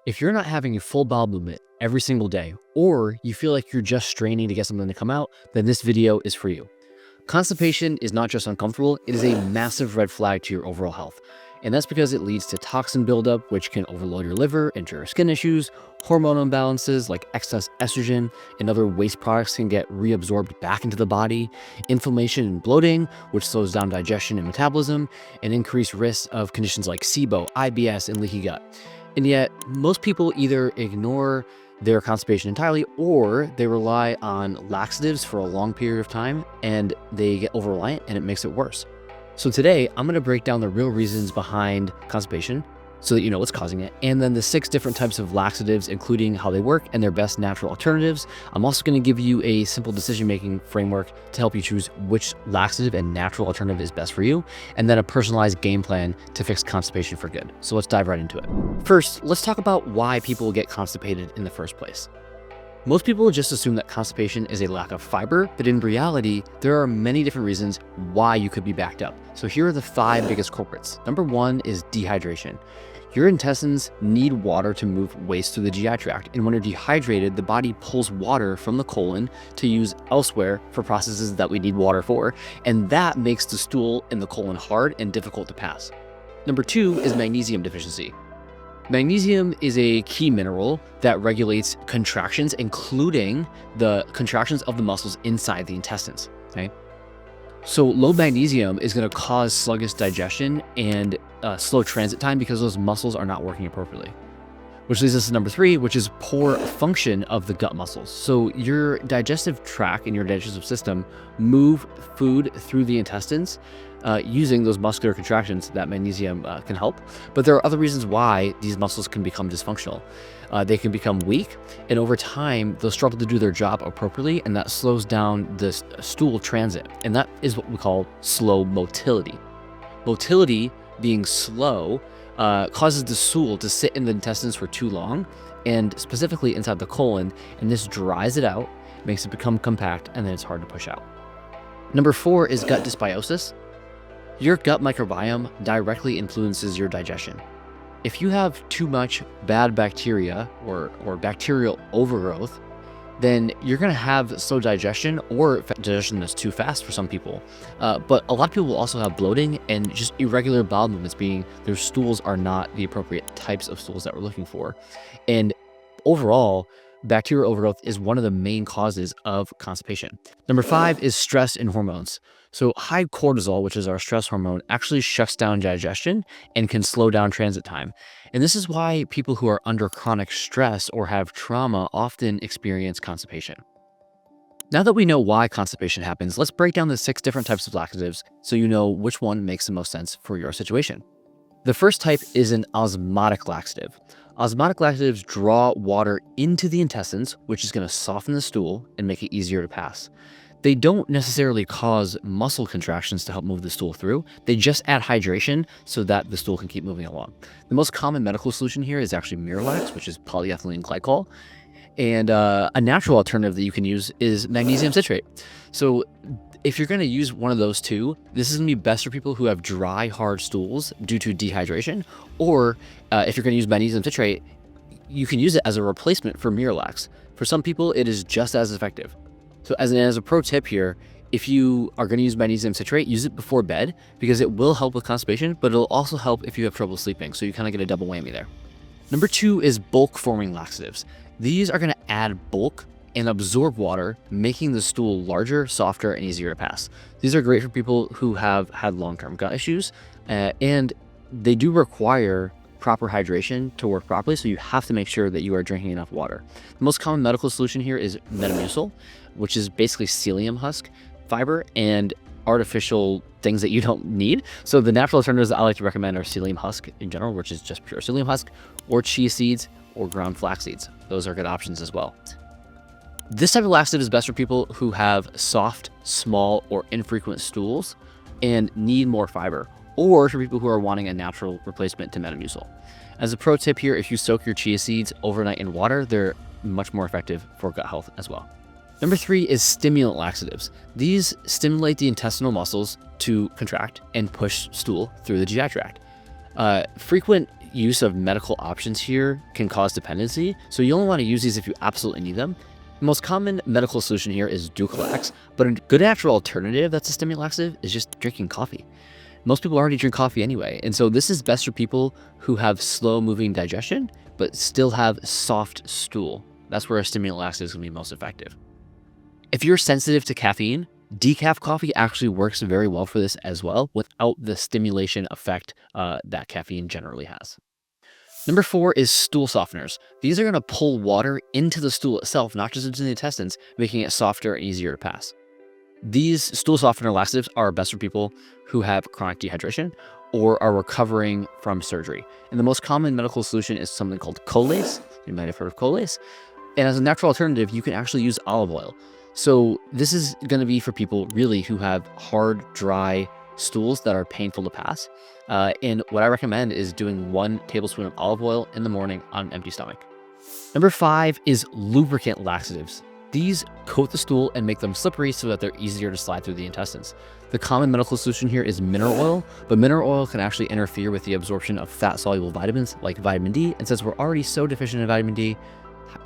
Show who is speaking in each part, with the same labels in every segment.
Speaker 1: If you're not having a full bowel movement every single day, or you feel like you're just straining to get something to come out, then this video is for you. Constipation is not just uncomfortable, it is a massive red flag to your overall health. And that's because it leads to toxin buildup, which can overload your liver and trigger skin issues. Hormone imbalances like excess estrogen and other waste products can get reabsorbed back into the body. Inflammation and bloating, which slows down digestion and metabolism, and increased risks of conditions like SIBO, IBS, and leaky gut. And yet, most people either ignore their constipation entirely or they rely on laxatives for a long period of time and they get over-reliant and it makes it worse. So today, I'm going to break down the real reasons behind constipation so that you know what's causing it, and then the 6 different types of laxatives, including how they work and their best natural alternatives. I'm also going to give you a simple decision-making framework to help you choose which laxative and natural alternative is best for you, and then a personalized game plan to fix constipation for good. So let's dive right into it. First, let's talk about why people get constipated in the first place. Most people just assume that constipation is a lack of fiber, but in reality, there are many different reasons why you could be backed up. So here are the 5 biggest culprits. Number 1 is dehydration. Your intestines need water to move waste through the GI tract, and when you're dehydrated, the body pulls water from the colon to use elsewhere for processes that we need water for, and that makes the stool in the colon hard and difficult to pass. Number 2 is magnesium deficiency. Magnesium is a key mineral that regulates contractions, including the contractions of the muscles inside the intestines, okay? So low magnesium is going to cause sluggish digestion and slow transit time because those muscles are not working appropriately. Which leads us to number 3, which is poor function of the gut muscles. So your digestive tract and your digestive system move food through the intestines using those muscular contractions that magnesium can help. But there are other reasons why these muscles can become dysfunctional. They can become weak, and over time, they'll struggle to do their job appropriately, and that slows down the stool transit. And that is what we call slow motility. Motility, being slow, causes the stool to sit in the intestines for too long, and specifically inside the colon, and this dries it out, makes it become compact, and then it's hard to push out. Number 4 is gut dysbiosis. Your gut microbiome directly influences your digestion. If you have too much bad bacteria or bacterial overgrowth, then you're going to have slow digestion or digestion that's too fast for some people. But a lot of people will also have bloating and just irregular bowel movements, being their stools are not the appropriate types of stools that we're looking for. And overall, bacterial overgrowth is one of the main causes of constipation. Number 5 is stress and hormones. So high cortisol, which is our stress hormone, actually shuts down digestion and can slow down transit time. And this is why people who are under chronic stress or have trauma often experience constipation. Now that we know why constipation happens, let's break down the 6 different types of laxatives so you know which one makes the most sense for your situation. The first type is an osmotic laxative. Osmotic laxatives draw water into the intestines, which is going to soften the stool and make it easier to pass. They don't necessarily cause muscle contractions to help move the stool through. They just add hydration so that the stool can keep moving along. The most common medical solution here is actually Miralax, which is polyethylene glycol. And a natural alternative that you can use is magnesium citrate. So if you're going to use one of those 2, this is going to be best for people who have dry, hard stools due to dehydration. Or if you're going to use magnesium citrate, you can use it as a replacement for Miralax. For some people, it is just as effective. So as a pro tip here, if you are going to use magnesium citrate, use it before bed because it will help with constipation, but it'll also help if you have trouble sleeping. So you kind of get a double whammy there. Number 2 is bulk forming laxatives. These are going to add bulk and absorb water, making the stool larger, softer, and easier to pass. These are great for people who have had long-term gut issues, and they do require proper hydration to work properly, so you have to make sure that you are drinking enough water. The most common medical solution here is Metamucil, which is basically psyllium husk fiber and artificial things that you don't need. So the natural alternatives that I like to recommend are psyllium husk in general, which is just pure psyllium husk, or chia seeds or ground flax seeds. Those are good options as well. This type of laxative is best for people who have soft, small, or infrequent stools and need more fiber, or for people who are wanting a natural replacement to Metamucil. As a pro tip here, if you soak your chia seeds overnight in water, they're much more effective for gut health as well. Number 3 is stimulant laxatives. These stimulate the intestinal muscles to contract and push stool through the GI tract. Frequent use of medical options here can cause dependency, so you only want to use these if you absolutely need them. The most common medical solution here is Dulcolax, but a good natural alternative that's a stimulant laxative is just drinking coffee. Most people already drink coffee anyway, and so this is best for people who have slow-moving digestion, but still have soft stool. That's where a stimulant laxative is going to be most effective. If you're sensitive to caffeine, decaf coffee actually works very well for this as well, without the stimulation effect that caffeine generally has. Number 4 is stool softeners. These are going to pull water into the stool itself, not just into the intestines, making it softer and easier to pass. These stool softener laxatives are best for people who have chronic dehydration or are recovering from surgery. And the most common medical solution is something called Colace. You might have heard of Colace. And as a natural alternative, you can actually use olive oil. So this is going to be for people really who have hard, dry stools that are painful to pass. And what I recommend is doing 1 tablespoon of olive oil in the morning on an empty stomach. Number 5 is lubricant laxatives. These coat the stool and make them slippery so that they're easier to slide through the intestines. The common medical solution here is mineral oil, but mineral oil can actually interfere with the absorption of fat-soluble vitamins like vitamin D. And since we're already so deficient in vitamin D,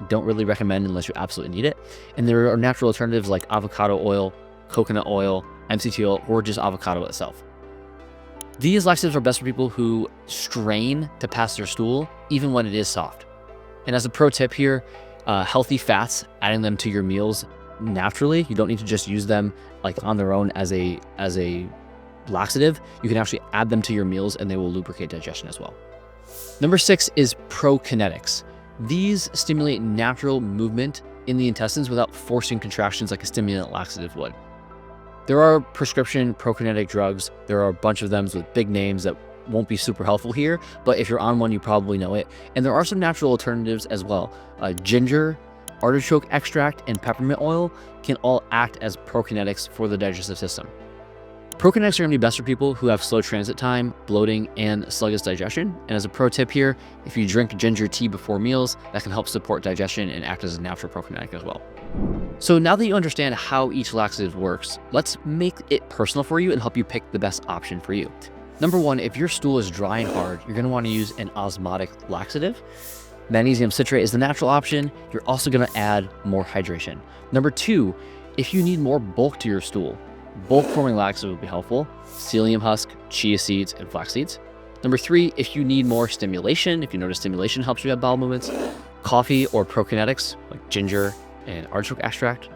Speaker 1: don't really recommend unless you absolutely need it. And there are natural alternatives like avocado oil, coconut oil, MCT oil, or just avocado itself. These laxatives are best for people who strain to pass their stool, even when it is soft. And as a pro tip here, healthy fats, adding them to your meals naturally. You don't need to just use them like on their own as a laxative. You can actually add them to your meals and they will lubricate digestion as well. Number 6 is prokinetics. These stimulate natural movement in the intestines without forcing contractions like a stimulant laxative would. There are prescription prokinetic drugs. There are a bunch of them with big names that won't be super helpful here, but if you're on one, you probably know it. And there are some natural alternatives as well. Ginger, artichoke extract, and peppermint oil can all act as prokinetics for the digestive system. Prokinetics are going to be best for people who have slow transit time, bloating, and sluggish digestion. And as a pro tip here, if you drink ginger tea before meals, that can help support digestion and act as a natural prokinetic as well. So now that you understand how each laxative works, let's make it personal for you and help you pick the best option for you. Number 1, if your stool is dry and hard, you're going to want to use an osmotic laxative. Magnesium citrate is the natural option. You're also going to add more hydration. Number 2, if you need more bulk to your stool, bulk forming laxative would be helpful. Psyllium husk, chia seeds, and flax seeds. Number 3, if you need more stimulation, if you notice stimulation helps you have bowel movements, coffee or prokinetics like ginger and artichoke extract.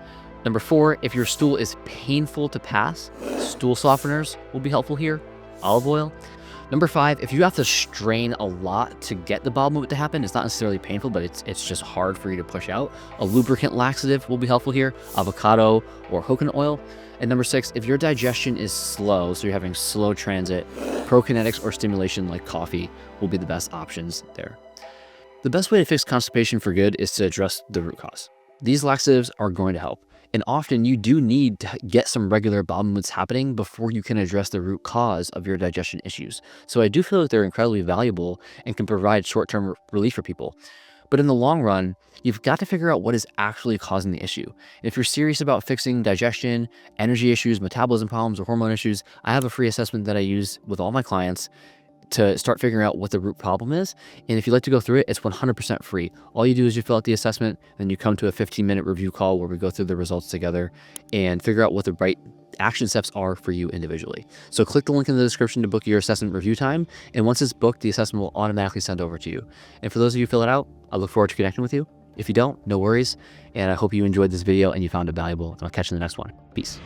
Speaker 1: Number 4, if your stool is painful to pass, stool softeners will be helpful here. Olive oil. Number 5, if you have to strain a lot to get the bowel movement to happen, it's not necessarily painful, but it's just hard for you to push out. A lubricant laxative will be helpful here, avocado or coconut oil. And number 6, if your digestion is slow, so you're having slow transit, prokinetics or stimulation like coffee will be the best options there. The best way to fix constipation for good is to address the root cause. These laxatives are going to help. And often you do need to get some regular bowel movements happening before you can address the root cause of your digestion issues. So I do feel that they're incredibly valuable and can provide short-term relief for people. But in the long run, you've got to figure out what is actually causing the issue. And if you're serious about fixing digestion, energy issues, metabolism problems, or hormone issues, I have a free assessment that I use with all my clients to start figuring out what the root problem is. And if you'd like to go through it, it's 100% free. All you do is you fill out the assessment, then you come to a 15-minute review call where we go through the results together and figure out what the right action steps are for you individually. So click the link in the description to book your assessment review time. And once it's booked, the assessment will automatically send over to you. And for those of you who fill it out, I look forward to connecting with you. If you don't, no worries. And I hope you enjoyed this video and you found it valuable. And I'll catch you in the next one. Peace.